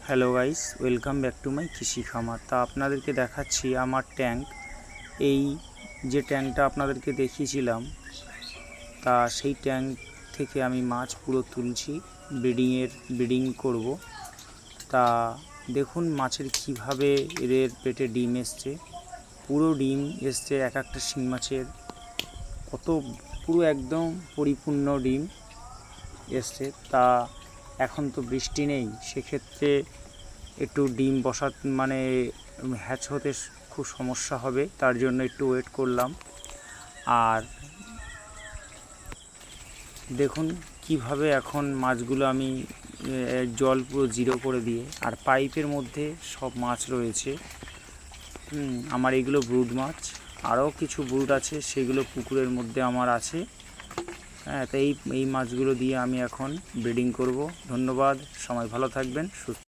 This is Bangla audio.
Hello guys, welcome back to my কৃষি খামার। তা আপনাদেরকে দেখাচ্ছি আমার ট্যাঙ্ক। এই যে ট্যাঙ্কটা আপনাদেরকে দেখিয়েছিলাম, তা সেই ট্যাঙ্ক থেকে আমি মাছ পুরো তুলছি, ব্রিডিং করব। তা দেখুন মাছের কিভাবে এদের পেটে ডিম এসছে, পুরো ডিম এসছে এক একটা শিং মাছের, কত পুরো একদম পরিপূর্ণ ডিম এসছে। তা এখন তো বৃষ্টি নেই, সেক্ষেত্রে একটু ডিম মানে হ্যাচ হতে খুব সমস্যা হবে, তার জন্য একটু ওয়েট করলাম। আর দেখুন কিভাবে এখন মাছগুলো আমি জল পুরো জিরো করে দিয়ে, আর পাইপের মধ্যে সব মাছ রয়েছে। আমার এগুলো ব্রুড মাছ, আরও কিছু ব্রুড আছে, সেগুলো পুকুরের মধ্যে আমার আছে। হ্যাঁ, তো এই মাছগুলো দিয়ে আমি এখন ব্রিডিং করব। ধন্যবাদ, সবাই ভালো থাকবেন, সুস্থ।